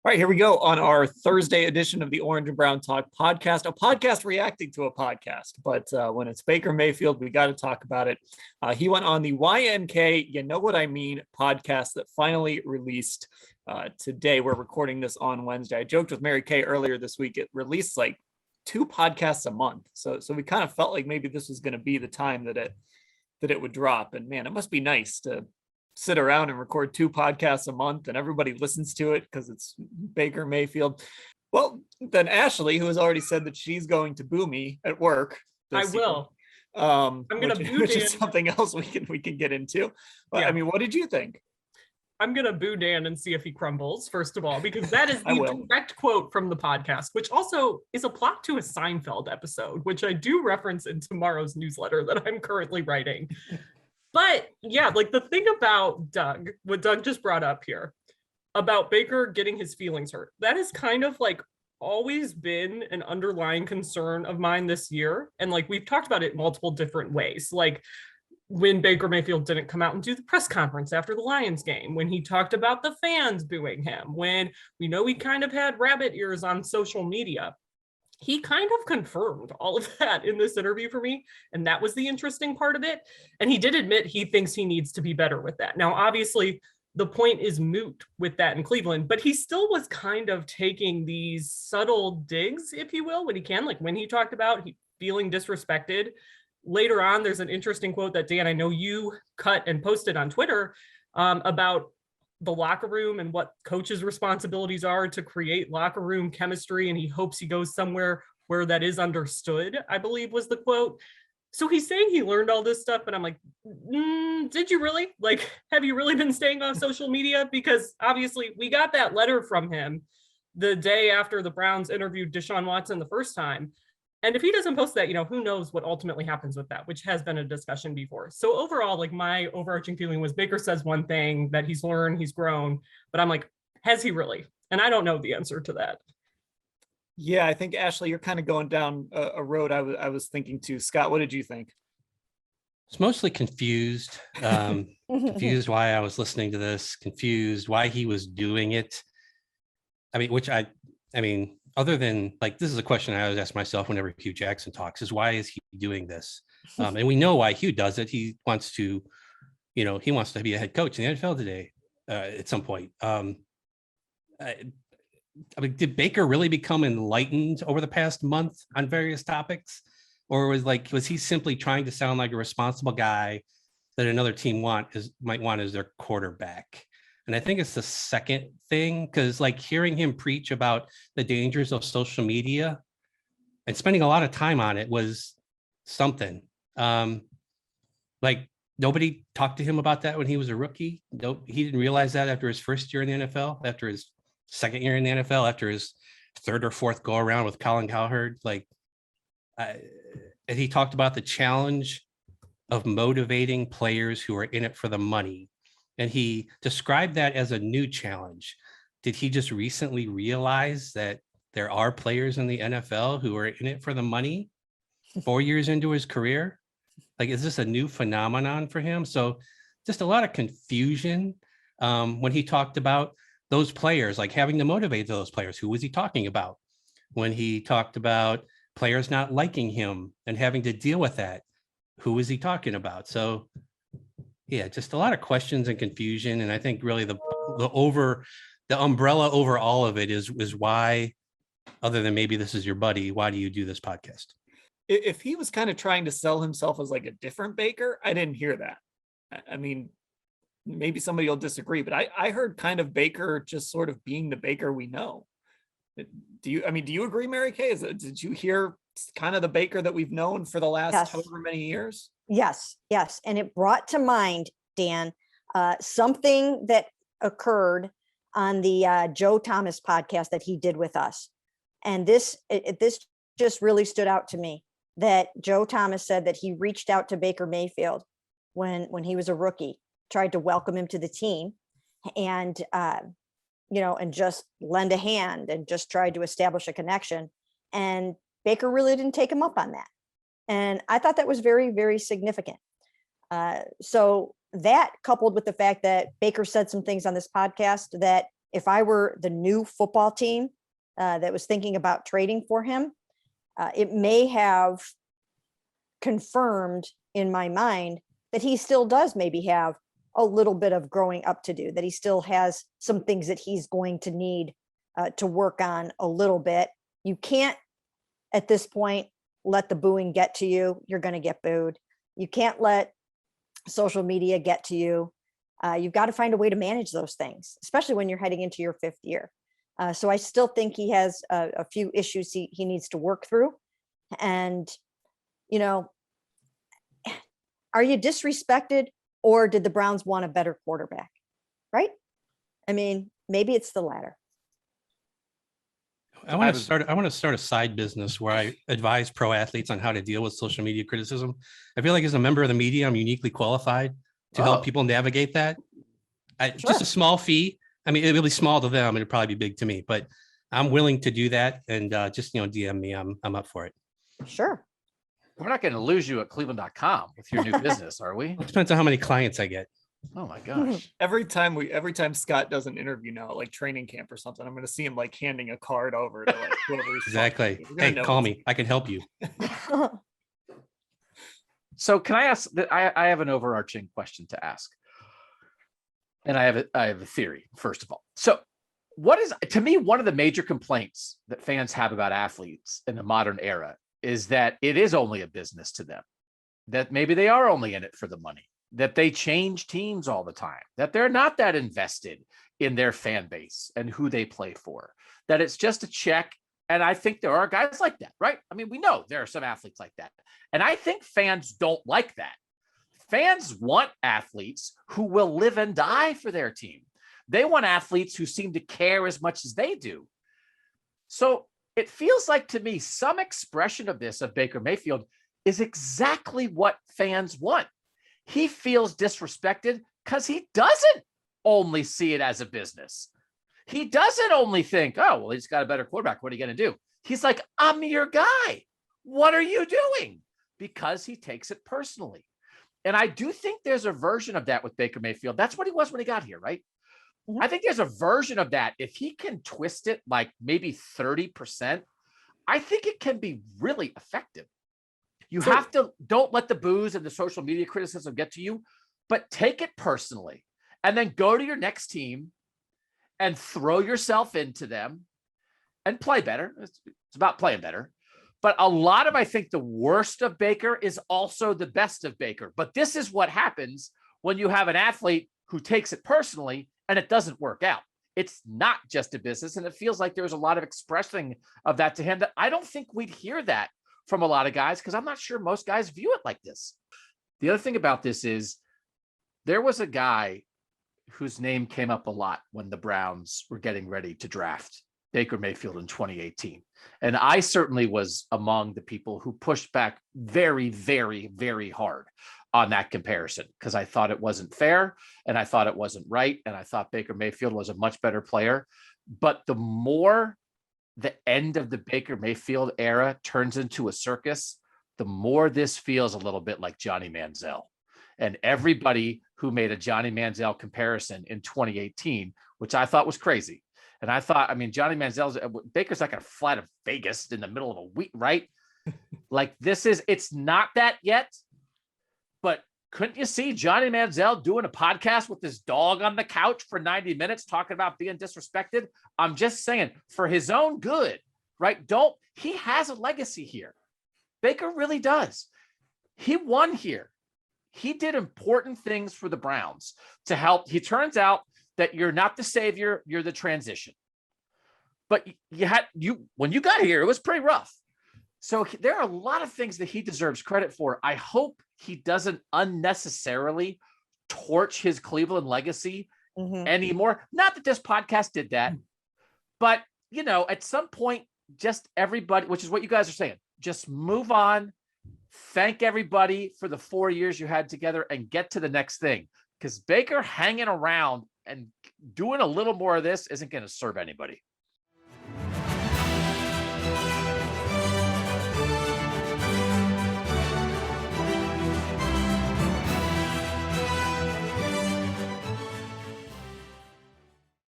All right, here we go on our Thursday edition of the Orange and Brown Talk podcast, a podcast reacting to a podcast. But when it's Baker Mayfield, we got to talk about it. He went on the YNK, You Know What I Mean podcast that finally released today. We're recording this on Wednesday. I joked with Mary Kay earlier this week. It released like 2 podcasts a month. So we kind of felt like maybe this was going to be the time that it would drop. And man, it must be nice to sit around and record 2 podcasts a month and everybody listens to it because it's Baker Mayfield. Well, then Ashley, who has already said that she's going to boo me at work. I will. I'm going to boo which Dan. Is something else we can get into. But, Yeah. I mean, what did you think? I'm going to boo Dan and see if he crumbles, first of all, because that is the direct quote from the podcast, which also is a plot to a Seinfeld episode, which I do reference in tomorrow's newsletter that I'm currently writing. But yeah, like the thing about Doug, what Doug just brought up here about Baker getting his feelings hurt, that has kind of like always been an underlying concern of mine this year. And like we've talked about it multiple different ways, like when Baker Mayfield didn't come out and do the press conference after the Lions game, when he talked about the fans booing him, when we know he kind of had rabbit ears on social media. He kind of confirmed all of that in this interview for me. And that was the interesting part of it. And he did admit he thinks he needs to be better with that. Now, obviously, the point is moot with that in Cleveland, but he still was kind of taking these subtle digs, if you will, when he can, like when he talked about feeling disrespected. Later on, there's an interesting quote that, Dan, I know you cut and posted on Twitter about the locker room and what coaches' responsibilities are to create locker room chemistry. And he hopes he goes somewhere where that is understood, I believe was the quote. So he's saying he learned all this stuff. And I'm like, did you really? Like, have you really been staying off social media? Because obviously we got that letter from him the day after the Browns interviewed Deshaun Watson the first time. And if he doesn't post that, who knows what ultimately happens with that, which has been a discussion before. So overall, like my overarching feeling was Baker says one thing that he's learned, he's grown, but I'm like, has he really? And I don't know the answer to that. Yeah, I think, Ashley, you're kind of going down a road I was thinking too. Scott, what did you think? It's mostly confused, confused why I was listening to this, confused why he was doing it. I mean, other than like, this is a question I always ask myself whenever Hugh Jackson talks is why is he doing this? And we know why Hugh does it. He wants to, he wants to be a head coach in the NFL today at some point. I mean, did Baker really become enlightened over the past month on various topics? Or was he simply trying to sound like a responsible guy that another team might want as their quarterback? And I think it's the second thing, because like hearing him preach about the dangers of social media and spending a lot of time on it was something. Like nobody talked to him about that when he was a rookie. No, he didn't realize that after his first year in the NFL, after his second year in the NFL, after his third or fourth go around with Colin Cowherd. And he talked about the challenge of motivating players who are in it for the money. And he described that as a new challenge. Did he just recently realize that there are players in the NFL who are in it for the money 4 years into his career? Like, is this a new phenomenon for him? So just a lot of confusion when he talked about those players, like having to motivate those players. Who was he talking about? When he talked about players not liking him and having to deal with that, who was he talking about? So yeah, just a lot of questions and confusion. And I think really the umbrella over all of it is why, other than maybe this is your buddy, why do you do this podcast? If he was kind of trying to sell himself as like a different Baker, I didn't hear that. I mean, maybe somebody will disagree, but I heard kind of Baker just sort of being the Baker we know. Do you agree, Mary Kay? Did you hear kind of the Baker that we've known for the last however many years? Yes. And it brought to mind, Dan, something that occurred on the Joe Thomas podcast that he did with us. And this just really stood out to me, that Joe Thomas said that he reached out to Baker Mayfield when he was a rookie, tried to welcome him to the team and, and just lend a hand and just tried to establish a connection. And Baker really didn't take him up on that. And I thought that was very, very significant. So that coupled with the fact that Baker said some things on this podcast that if I were the new football team that was thinking about trading for him, it may have confirmed in my mind that he still does maybe have a little bit of growing up to do, that he still has some things that he's going to need to work on a little bit. You can't, at this point, let the booing get to you. You're going to get booed. You can't let social media get to you. You've got to find a way to manage those things, especially when you're heading into your 5th year. So I still think he has a few issues he needs to work through. And, you know, are you disrespected, or did the Browns want a better quarterback? Right? I mean, maybe it's the latter. I want to start a side business where I advise pro athletes on how to deal with social media criticism. I feel like as a member of the media, I'm uniquely qualified to help people navigate that. Just a small fee. I mean, it'll be small to them. It'll probably be big to me, but I'm willing to do that. And just, DM me. I'm up for it. Sure. We're not going to lose you at cleveland.com with your new business, are we? It depends on how many clients I get. Oh my gosh. Every time Scott does an interview now, like training camp or something, I'm going to see him like handing a card over to like whoever he's Exactly. Hey, call me. I can help you. So can I ask that? I have an overarching question to ask. And I have a theory, first of all. So what is, to me, one of the major complaints that fans have about athletes in the modern era is that it is only a business to them, that maybe they are only in it for the money, that they change teams all the time, that they're not that invested in their fan base and who they play for, that it's just a check. And I think there are guys like that, right? I mean, we know there are some athletes like that. And I think fans don't like that. Fans want athletes who will live and die for their team. They want athletes who seem to care as much as they do. So it feels like to me, some expression of this, of Baker Mayfield, is exactly what fans want. He feels disrespected because he doesn't only see it as a business. He doesn't only think, oh, well, he's got a better quarterback. What are you going to do? He's like, I'm your guy. What are you doing? Because he takes it personally. And I do think there's a version of that with Baker Mayfield. That's what he was when he got here, right? Mm-hmm. I think there's a version of that. If he can twist it like maybe 30%, I think it can be really effective. You have to, don't let the boos and the social media criticism get to you, but take it personally and then go to your next team and throw yourself into them and play better. It's about playing better. But a lot of, I think the worst of Baker is also the best of Baker. But this is what happens when you have an athlete who takes it personally and it doesn't work out. It's not just a business. And it feels like there's a lot of expressing of that to him that I don't think we'd hear that from a lot of guys, because I'm not sure most guys view it like this. The other thing about this is there was a guy whose name came up a lot when the Browns were getting ready to draft Baker Mayfield in 2018. And I certainly was among the people who pushed back very, very, very hard on that comparison, because I thought it wasn't fair and I thought it wasn't right. And I thought Baker Mayfield was a much better player. But the more the end of the Baker Mayfield era turns into a circus, the more this feels a little bit like Johnny Manziel. And everybody who made a Johnny Manziel comparison in 2018, which I thought was crazy. And I thought, I mean, Johnny Manziel's, Baker's like a flat of Vegas in the middle of a week, right? Like it's not that yet, but couldn't you see Johnny Manziel doing a podcast with his dog on the couch for 90 minutes talking about being disrespected? I'm just saying, for his own good, right? He has a legacy here. Baker really does. He won here. He did important things for the Browns to help. He turns out that you're not the savior, you're the transition. But when you got here, it was pretty rough. So there are a lot of things that he deserves credit for. I hope he doesn't unnecessarily torch his Cleveland legacy anymore. Not that this podcast did that, but at some point, just everybody, which is what you guys are saying, just move on. Thank everybody for the 4 years you had together and get to the next thing. Because Baker hanging around and doing a little more of this isn't going to serve anybody.